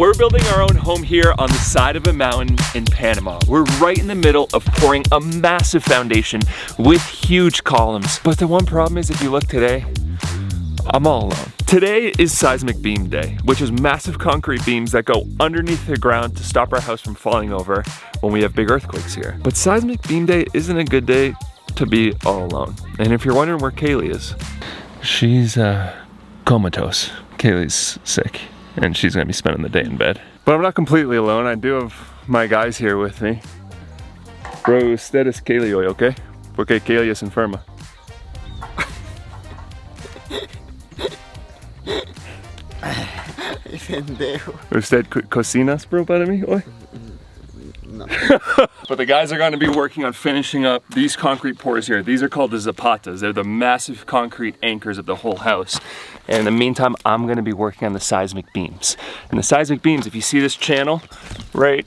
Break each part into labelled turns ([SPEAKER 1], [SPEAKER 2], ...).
[SPEAKER 1] We're building our own home here on the side of a mountain in Panama. We're right in the middle of pouring a massive foundation with huge columns. But the one problem is, if you look today, I'm all alone. Today is Seismic Beam Day, which is massive concrete beams that go underneath the ground to stop our house from falling over when we have big earthquakes here. But Seismic Beam Day isn't a good day to be all alone. And if you're wondering where Kaylee is, she's comatose. Kaylee's sick and she's gonna be spending the day in bed. But I'm not completely alone. I do have my guys here with me. Bro, ustedes Kaylee hoy, okay? Porque Kaylee es enferma. ¿Usted cocinas, bro, para mí hoy? No. But the guys are going to be working on finishing up these concrete pours here. These are called the zapatas. They're the massive concrete anchors of the whole house. And in the meantime, I'm going to be working on the seismic beams. And the seismic beams, if you see this channel right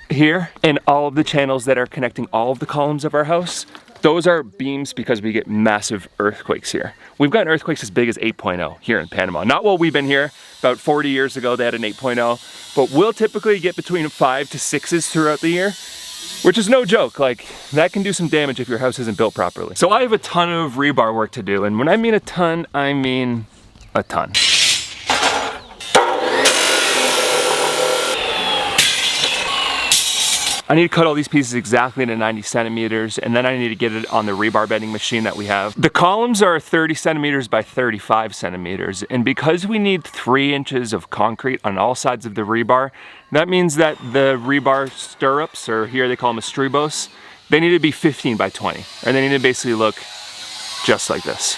[SPEAKER 1] here, and all of the channels that are connecting all of the columns of our house, those are beams because we get massive earthquakes here. We've gotten earthquakes as big as 8.0 here in Panama. Not while we've been here. About 40 years ago, they had an 8.0. But we'll typically get between 5 to 6s throughout the year, which is no joke. Like, that can do some damage if your house isn't built properly. So I have a ton of rebar work to do. And when I mean a ton, I mean a ton. I need to cut all these pieces exactly to 90 centimeters, and then I need to get it on the rebar bending machine that we have. The columns are 30 centimeters by 35 centimeters, and because we need 3 inches of concrete on all sides of the rebar, that means that the rebar stirrups, or here they call them estribos, they need to be 15 by 20, or they need to basically look just like this.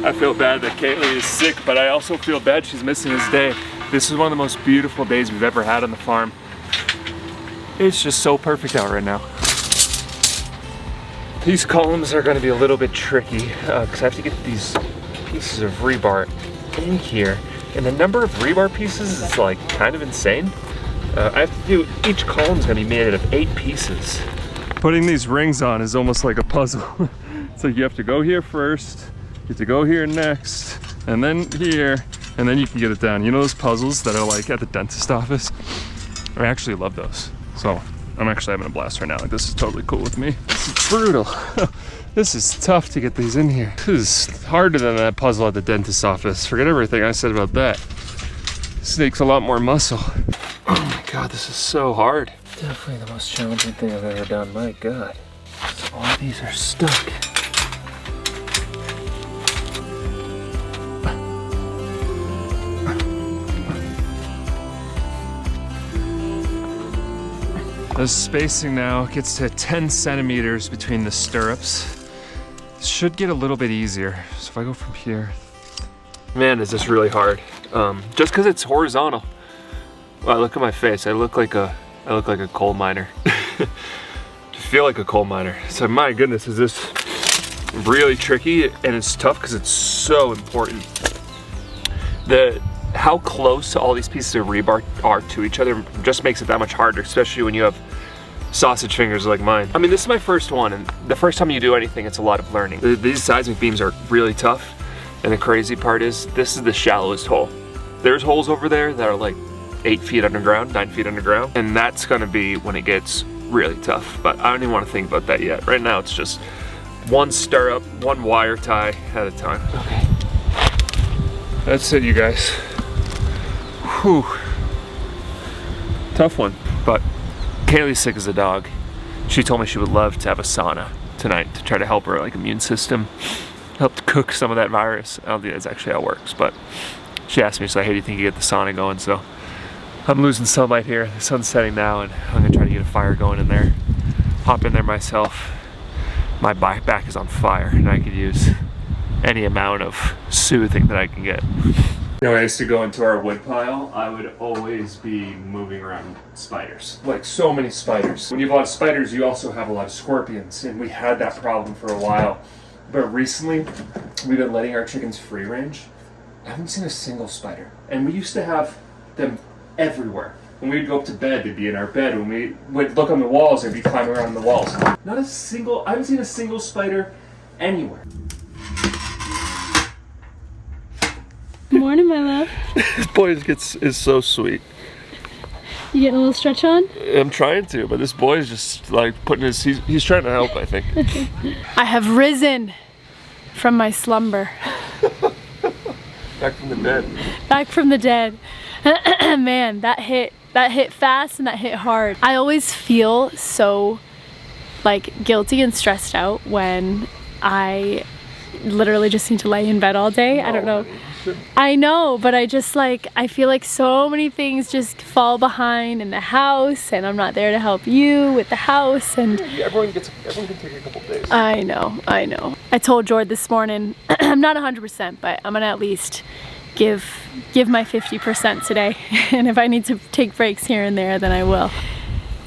[SPEAKER 1] I feel bad that Kaylee is sick, but I also feel bad she's missing this day. This is one of the most beautiful days we've ever had on the farm. It's just so perfect out right now. These columns are going to be a little bit tricky because I have to get these pieces of rebar in here. And the number of rebar pieces is like kind of insane. I have to do, each column is going to be made out of 8 pieces. Putting these rings on is almost like a puzzle. So you have to go here first. You have to go here next, and then here, and then you can get it down. You know those puzzles that are like at the dentist office? I actually love those. So I'm actually having a blast right now. Like, this is totally cool with me. This is brutal. This is tough to get these in here. This is harder than that puzzle at the dentist office. Forget everything I said about that. This takes a lot more muscle. Oh my God, this is so hard. Definitely the most challenging thing I've ever done. My God. All of these are stuck. The spacing now gets to 10 centimeters between the stirrups. This should get a little bit easier. So if I go from here, man, is this really hard? Just because it's horizontal. Wow, look at my face. I look like a coal miner. Just feel like a coal miner. So my goodness, is this really tricky, and it's tough because it's so important. How close all these pieces of rebar are to each other just makes it that much harder, especially when you have sausage fingers like mine. I mean, this is my first one, and the first time you do anything, it's a lot of learning. These seismic beams are really tough, and the crazy part is, this is the shallowest hole. There's holes over there that are like 8 feet underground, 9 feet underground, and that's gonna be when it gets really tough, but I don't even want to think about that yet. Right now, it's just one stirrup, one wire tie at a time. Okay. That's it, you guys. Whew. Tough one, but Kaylee's sick as a dog. She told me she would love to have a sauna tonight to try to help her like immune system, help to cook some of that virus. I don't think that's actually how it works, but she asked me, so hey, do you think you get the sauna going? So I'm losing sunlight here. The sun's setting now, and I'm gonna try to get a fire going in there. Hop in there myself. My back is on fire, and I could use any amount of soothing that I can get. You know, I used to go into our wood pile, I would always be moving around spiders. Like, so many spiders. When you have a lot of spiders, you also have a lot of scorpions, and we had that problem for a while. But recently, we've been letting our chickens free range. I haven't seen a single spider. And we used to have them everywhere. When we'd go up to bed, they'd be in our bed. When we would look on the walls, they'd be climbing around the walls. Not a single, I haven't seen a single spider anywhere.
[SPEAKER 2] Morning, my love.
[SPEAKER 1] This boy is so sweet.
[SPEAKER 2] You getting a little stretch on?
[SPEAKER 1] I'm trying to, but this boy is just like putting he's trying to help, I think.
[SPEAKER 2] I have risen from my slumber.
[SPEAKER 1] Back from the dead.
[SPEAKER 2] Back from the dead. Man, that hit fast and that hit hard. I always feel so like guilty and stressed out when I literally just need to lay in bed all day. I don't know. I know, but I just like, I feel like so many things just fall behind in the house, and I'm not there to help you with the house, and
[SPEAKER 1] yeah, everyone can take a couple days.
[SPEAKER 2] I know. I told Jord this morning, I'm not 100%, but I'm gonna at least give my 50% today. And if I need to take breaks here and there, then I will.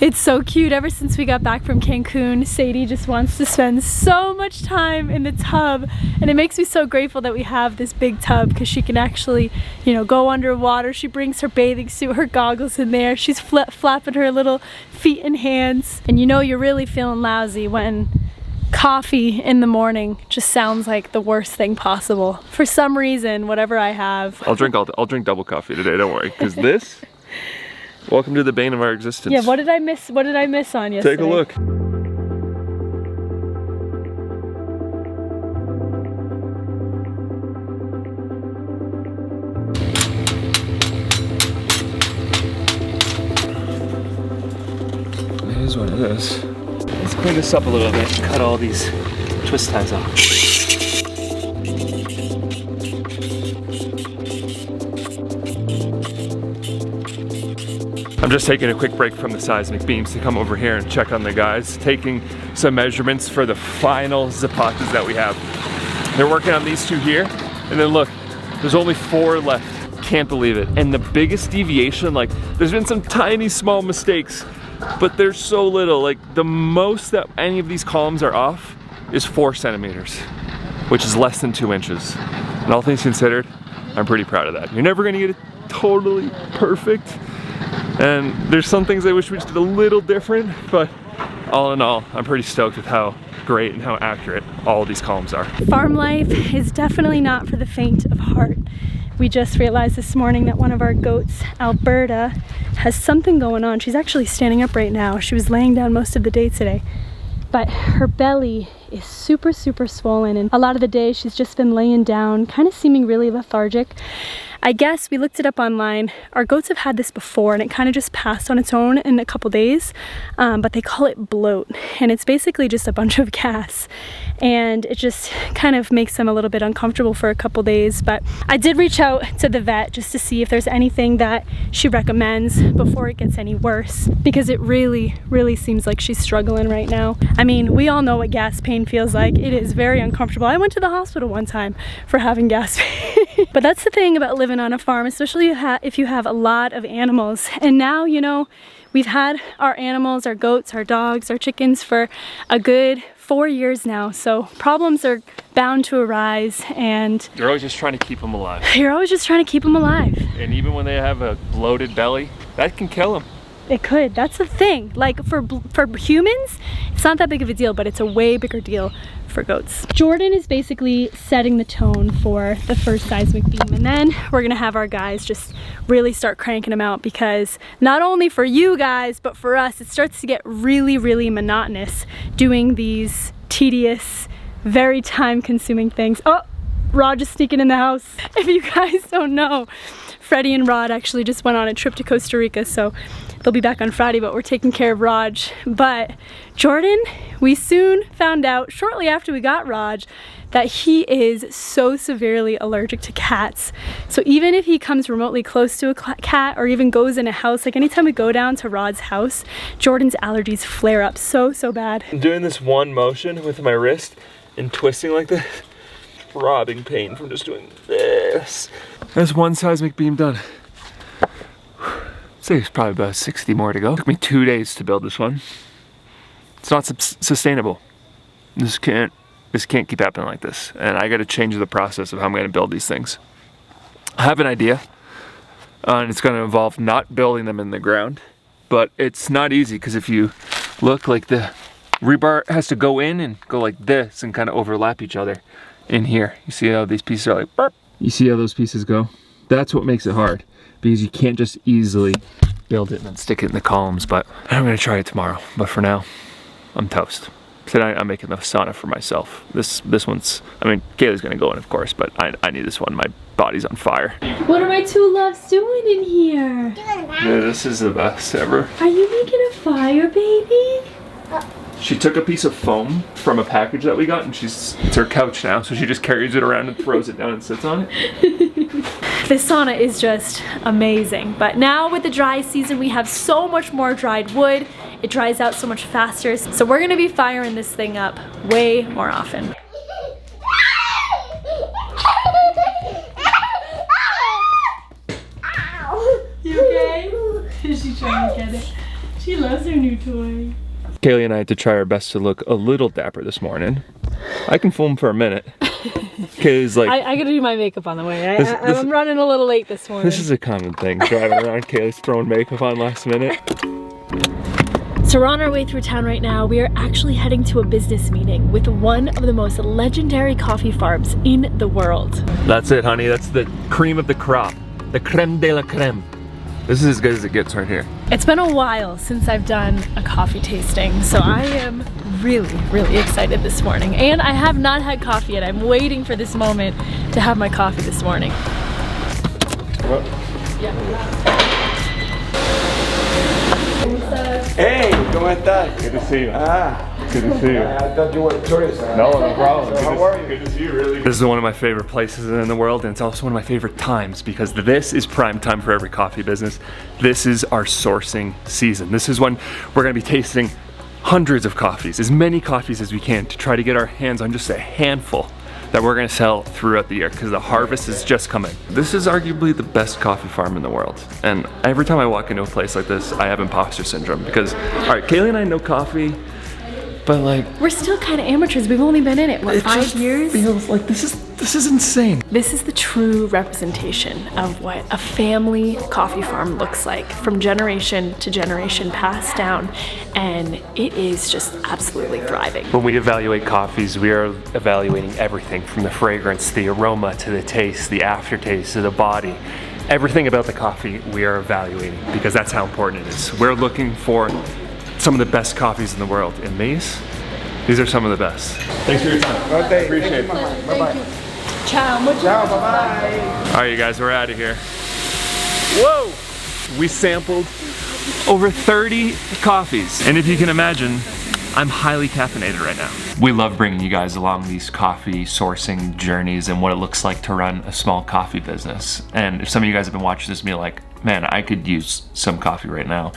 [SPEAKER 2] It's so cute. Ever since we got back from Cancun, Sadie just wants to spend so much time in the tub, and it makes me so grateful that we have this big tub because she can actually, you know, go underwater. She brings her bathing suit, her goggles in there. She's flapping her little feet and hands. And you know you're really feeling lousy when coffee in the morning just sounds like the worst thing possible. For some reason, whatever I have.
[SPEAKER 1] I'll drink double coffee today, don't worry, because this welcome to the bane of our existence.
[SPEAKER 2] Yeah, what did I miss on yesterday?
[SPEAKER 1] Take a look. It is what it is. Let's clean this up a little bit and cut all these twist ties off. I'm just taking a quick break from the seismic beams to come over here and check on the guys, taking some measurements for the final zapatas that we have. They're working on these two here, and then look, there's only 4 left. Can't believe it. And the biggest deviation, like, there's been some tiny small mistakes, but there's so little. Like, the most that any of these columns are off is 4 centimeters, which is less than 2 inches. And all things considered, I'm pretty proud of that. You're never gonna get it totally perfect. And there's some things I wish we just did a little different, but all in all, I'm pretty stoked with how great and how accurate all of these columns are.
[SPEAKER 2] Farm life is definitely not for the faint of heart. We just realized this morning that one of our goats, Alberta, has something going on. She's actually standing up right now. She was laying down most of the day today, but her belly is super swollen, and a lot of the day she's just been laying down, kind of seeming really lethargic. I guess we looked it up online. Our goats have had this before, and it kind of just passed on its own in a couple days, but they call it bloat, and it's basically just a bunch of gas, and it just kind of makes them a little bit uncomfortable for a couple days. But I did reach out to the vet just to see if there's anything that she recommends before it gets any worse, because it really seems like she's struggling right now. I mean, we all know what gas pain feels like. It is very uncomfortable. I went to the hospital one time for having gas pain. But that's the thing about living on a farm, especially if you have a lot of animals. And now, you know, we've had our animals, our goats, our dogs, our chickens for a good 4 years now, so problems are bound to arise, and
[SPEAKER 1] you're always just trying to keep them alive.
[SPEAKER 2] You're always just trying to keep them alive.
[SPEAKER 1] And even when they have a bloated belly, that can kill them.
[SPEAKER 2] It could. That's the thing. Like for humans, it's not that big of a deal, but it's a way bigger deal for goats. Jordan is basically setting the tone for the first seismic beam, and then we're gonna have our guys just really start cranking them out, because not only for you guys, but for us, it starts to get really monotonous doing these tedious, very time-consuming things. Oh, Rod just sneaking in the house. If you guys don't know, Freddie and Rod actually just went on a trip to Costa Rica, so they'll be back on Friday, but we're taking care of Raj. But Jordan, we soon found out, shortly after we got Raj, that he is so severely allergic to cats. So even if he comes remotely close to a cat, or even goes in a house, like anytime we go down to Rod's house, Jordan's allergies flare up so bad.
[SPEAKER 1] I'm doing this one motion with my wrist and twisting like this, throbbing pain from just doing this. There's one seismic beam done. I'd say there's probably about 60 more to go. It took me 2 days to build this one. It's not sustainable. This can't keep happening like this. And I gotta change the process of how I'm gonna build these things. I have an idea, and it's gonna involve not building them in the ground, but it's not easy, because if you look, like, the rebar has to go in and go like this and kind of overlap each other in here. You see how these pieces are like burp, You see how those pieces go? That's what makes it hard, because you can't just easily build it and then stick it in the columns. But I'm gonna try it tomorrow. But for now, I'm toast. Tonight I'm making the sauna for myself. This one's, I mean, Kaylee's gonna go in, of course, but I need this one. My body's on fire.
[SPEAKER 2] What are my two loves doing in here?
[SPEAKER 1] Yeah, this is the best ever.
[SPEAKER 2] Are you making a fire, baby?
[SPEAKER 1] She took a piece of foam from a package that we got, and it's her couch now, so she just carries it around and throws it down and sits on it.
[SPEAKER 2] This sauna is just amazing, but now with the dry season we have so much more dried wood. It dries out so much faster, so we're gonna be firing this thing up way more often. You okay? Is she trying to get it? She loves her new toy.
[SPEAKER 1] Kaylee and I had to try our best to look a little dapper this morning. I can film for a minute. Kaylee's like,
[SPEAKER 2] I gotta do my makeup on the way. I'm running a little late this morning.
[SPEAKER 1] This is a common thing, driving around. Kaylee's throwing makeup on last minute.
[SPEAKER 2] So we're on our way through town right now. We are actually heading to a business meeting with one of the most legendary coffee farms in the world.
[SPEAKER 1] That's it, honey. That's the cream of the crop. The creme de la creme. This is as good as it gets right here.
[SPEAKER 2] It's been a while since I've done a coffee tasting, so I am really, really excited this morning. And I have not had coffee yet. I'm waiting for this moment to have my coffee this morning.
[SPEAKER 1] What?
[SPEAKER 2] Yeah.
[SPEAKER 3] Hey, ¿cómo estás?
[SPEAKER 1] Good to see you. Good to see you.
[SPEAKER 3] I thought you were a tourist.
[SPEAKER 1] No problem.
[SPEAKER 3] So how are you?
[SPEAKER 1] Good to see you, really. This is one of my favorite places in the world, and it's also one of my favorite times because this is prime time for every coffee business. This is our sourcing season. This is when we're gonna be tasting hundreds of coffees, as many coffees as we can, to try to get our hands on just a handful that we're gonna sell throughout the year, because the harvest is just coming. This is arguably the best coffee farm in the world. And every time I walk into a place like this, I have imposter syndrome because, all right, Kaylee and I know coffee, but like,
[SPEAKER 2] we're still kind of amateurs. We've only been in it, what, 5 years?
[SPEAKER 1] Feels like this is insane.
[SPEAKER 2] This is the true representation of what a family coffee farm looks like, from generation to generation passed down, and it is just absolutely thriving.
[SPEAKER 1] When we evaluate coffees, we are evaluating everything from the fragrance, the aroma, to the taste, the aftertaste, to the body. Everything about the coffee we are evaluating because that's how important it is. We're looking for some of the best coffees in the world, and these are some of the best. Thanks for your time.
[SPEAKER 3] Okay,
[SPEAKER 1] Appreciate it.
[SPEAKER 3] Bye-bye.
[SPEAKER 2] Ciao.
[SPEAKER 3] Ciao, bye-bye.
[SPEAKER 1] All right, you guys, we're out of here. Whoa! We sampled over 30 coffees. And if you can imagine, I'm highly caffeinated right now. We love bringing you guys along these coffee sourcing journeys and what it looks like to run a small coffee business. And if some of you guys have been watching this meal like, man, I could use some coffee right now,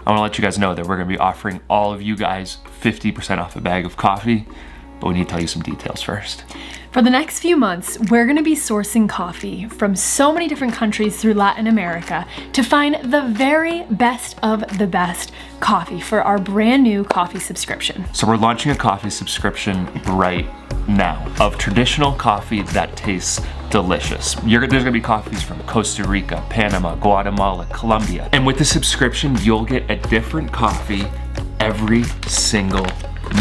[SPEAKER 1] I wanna let you guys know that we're gonna be offering all of you guys 50% off a bag of coffee, but we need to tell you some details first.
[SPEAKER 2] For the next few months, we're gonna be sourcing coffee from so many different countries through Latin America to find the very best of the best coffee for our brand new coffee subscription.
[SPEAKER 1] So we're launching a coffee subscription right now of traditional coffee that tastes delicious. There's gonna be coffees from Costa Rica, Panama, Guatemala, Colombia. And with the subscription, you'll get a different coffee every single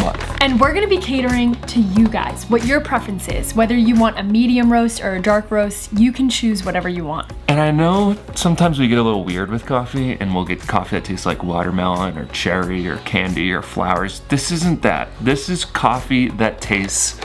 [SPEAKER 1] month.
[SPEAKER 2] And we're gonna be catering to you guys, what your preference is. Whether you want a medium roast or a dark roast, you can choose whatever you want.
[SPEAKER 1] And I know sometimes we get a little weird with coffee and we'll get coffee that tastes like watermelon or cherry or candy or flowers. This isn't that. This is coffee that tastes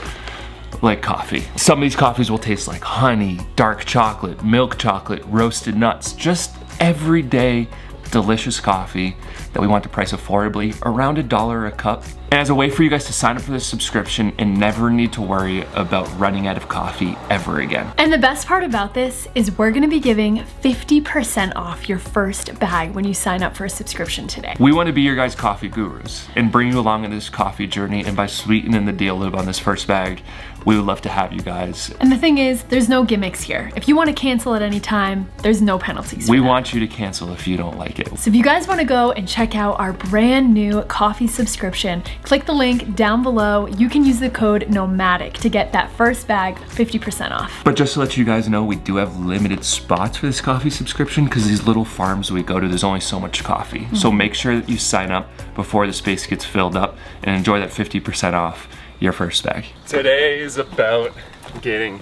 [SPEAKER 1] like coffee. Some of these coffees will taste like honey, dark chocolate, milk chocolate, roasted nuts, just everyday delicious coffee that we want to price affordably, around $1 a cup. And as a way for you guys to sign up for this subscription and never need to worry about running out of coffee ever again.
[SPEAKER 2] And the best part about this is we're gonna be giving 50% off your first bag when you sign up for a subscription today.
[SPEAKER 1] We want to be your guys' coffee gurus and bring you along in this coffee journey, and by sweetening the deal on this first bag, we would love to have you guys.
[SPEAKER 2] And the thing is, there's no gimmicks here. If you want to cancel at any time, there's no penalties.
[SPEAKER 1] We want you to cancel if you don't like it.
[SPEAKER 2] So if you guys want to go and check out our brand new coffee subscription, click the link down below. You can use the code Nomadic to get that first bag 50% off.
[SPEAKER 1] But just to let you guys know, we do have limited spots for this coffee subscription because these little farms we go to, there's only so much coffee. So make sure that you sign up before the space gets filled up and enjoy that 50% off your first bag. Today is about getting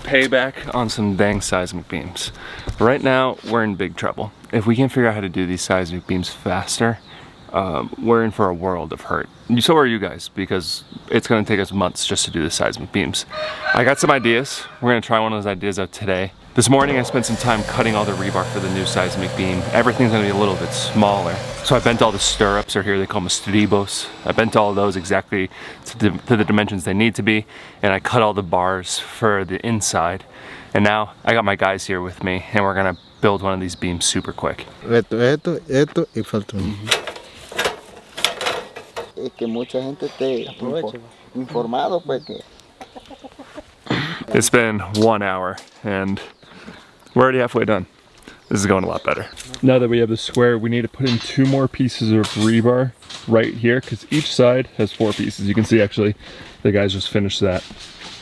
[SPEAKER 1] Payback on some dang seismic beams. Right now, we're in big trouble. If we can't figure out how to do these seismic beams faster, we're in for a world of hurt. So are you guys, because it's gonna take us months just to do the seismic beams. I got some ideas. We're gonna try one of those ideas out today. This morning I spent some time cutting all the rebar for the new seismic beam. Everything's gonna be a little bit smaller. So I bent all the stirrups, or here they call them stribos. I bent all of those exactly to the dimensions they need to be, and I cut all the bars for the inside. And now I got my guys here with me, and we're gonna build one of these beams super quick.
[SPEAKER 4] Esto y falta uno. Es que mucha gente esté informado, pues que.
[SPEAKER 1] It's been 1 hour, and we're already halfway done. This is going a lot better. Now that we have the square, we need to put in 2 more pieces of rebar right here, because each side has 4 pieces. You can see actually the guys just finished that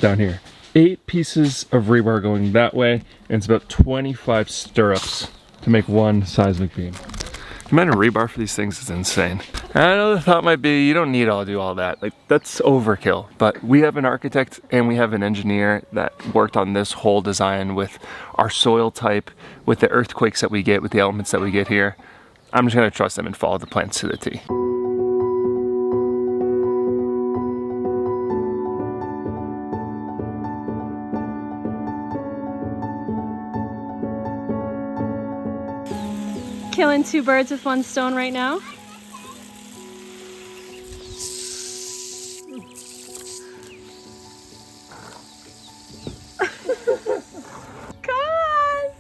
[SPEAKER 1] down here. 8 pieces of rebar going that way, and it's about 25 stirrups to make one seismic beam. The amount of rebar for these things is insane. I know the thought might be, you don't need to do all that. Like, that's overkill. But we have an architect and we have an engineer that worked on this whole design with our soil type, with the earthquakes that we get, with the elements that we get here. I'm just gonna trust them and follow the plans to the T.
[SPEAKER 2] Killing 2 birds with 1 stone right now. Come on!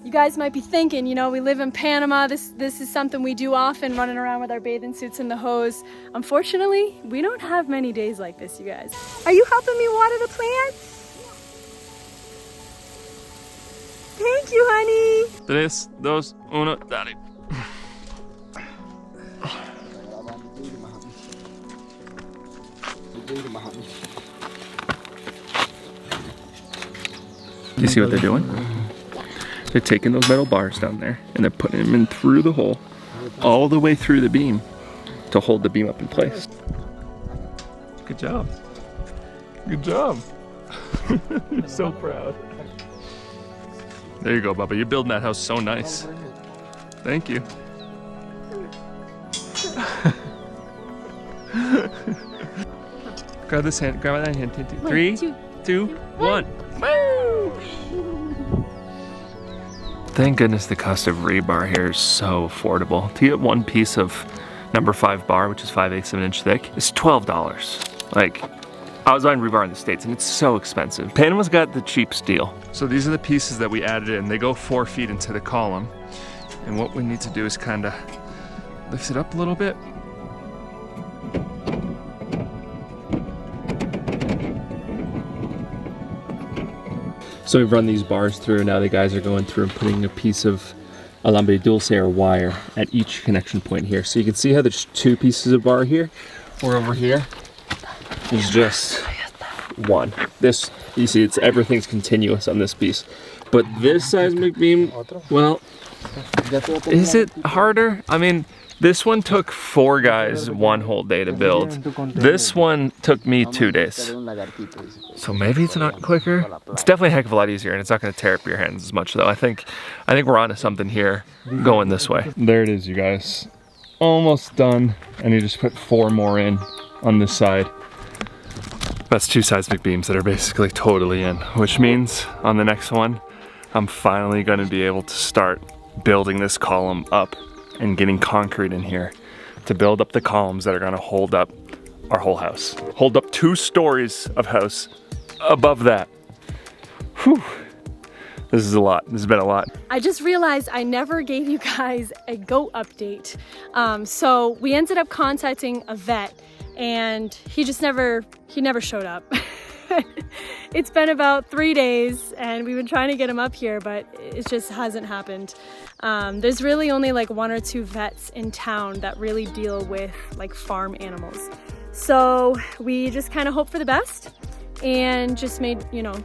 [SPEAKER 2] You guys might be thinking, you know, we live in Panama. This is something we do often, running around with our bathing suits and the hose. Unfortunately, we don't have many days like this, you guys. Are you helping me water the plants? Thank you, honey.
[SPEAKER 1] 3, 2, 1, dale. Do you see what they're doing? They're taking those metal bars down there and they're putting them in through the hole, all the way through the beam to hold the beam up in place. Good job. Good job. I'm so proud. There you go, Bubba. You're building that house so nice. Thank you. Grab this hand. Grab that hand. 3, 2, 1. Woo! Thank goodness the cost of rebar here is so affordable. To get 1 piece of number 5 bar, which is 5/8 of an inch thick, is $12. Like, I was buying rebar in the States and it's so expensive. Panama's got the cheapest deal. So these are the pieces that we added in. They go 4 feet into the column. And what we need to do is kind of lift it up a little bit. So we've run these bars through. Now the guys are going through and putting a piece of alambre dulce or wire at each connection point here. So you can see how there's 2 pieces of bar here. Or over here is just 1. This, you see, everything's continuous on this piece. But this seismic beam, well, is it harder? I mean, this one took 4 guys 1 whole day to build. This one took me 2 days. So maybe it's not quicker. It's definitely a heck of a lot easier, and it's not going to tear up your hands as much, though. I think we're onto something here going this way. There it is, you guys. Almost done, and you just put 4 more in on this side. That's 2 seismic beams that are basically totally in, which means on the next one, I'm finally going to be able to start building this column up and getting concrete in here to build up the columns that are going to hold up our whole house. Hold up 2 stories of house above that. Whew. This is a lot. This has been a lot.
[SPEAKER 2] I just realized I never gave you guys a goat update. So we ended up contacting a vet and he never showed up. It's been about 3 days and we've been trying to get him up here, but it just hasn't happened. There's really only like 1 or 2 vets in town that really deal with like farm animals. So we just kind of hope for the best and just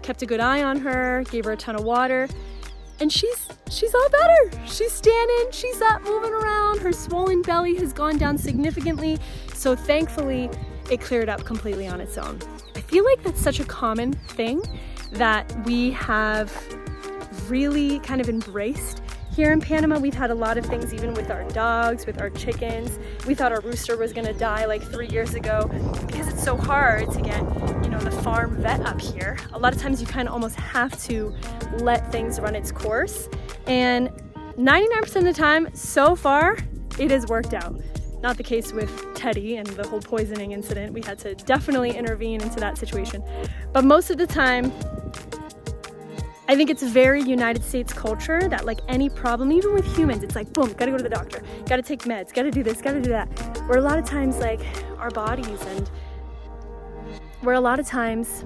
[SPEAKER 2] kept a good eye on her, gave her a ton of water, and she's all better. She's standing, she's up, moving around. Her swollen belly has gone down significantly. So thankfully it cleared up completely on its own. I feel like that's such a common thing that we have really kind of embraced here in Panama. We've had a lot of things, even with our dogs, with our chickens. We thought our rooster was gonna die like 3 years ago because it's so hard to get, you know, the farm vet up here. A lot of times you kind of almost have to let things run its course. And 99% of the time, so far, it has worked out. Not the case with Teddy and the whole poisoning incident. We had to definitely intervene into that situation. But most of the time, I think it's very United States culture that like any problem, even with humans, it's like, boom, gotta go to the doctor, gotta take meds, gotta do this, gotta do that. Where a lot of times like our bodies and where a lot of times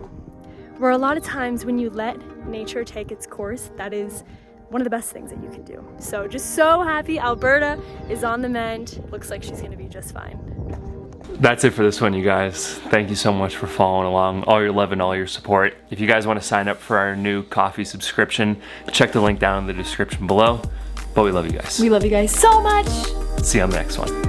[SPEAKER 2] when you let nature take its course, that is one of the best things that you can do. So just so happy Alberta is on the mend. Looks like she's gonna be just fine.
[SPEAKER 1] That's it for this one, you guys. Thank you so much for following along, all your love and all your support. If you guys want to sign up for our new coffee subscription, check the link down in the description below. But we love you guys.
[SPEAKER 2] We love you guys so much.
[SPEAKER 1] See you on the next one.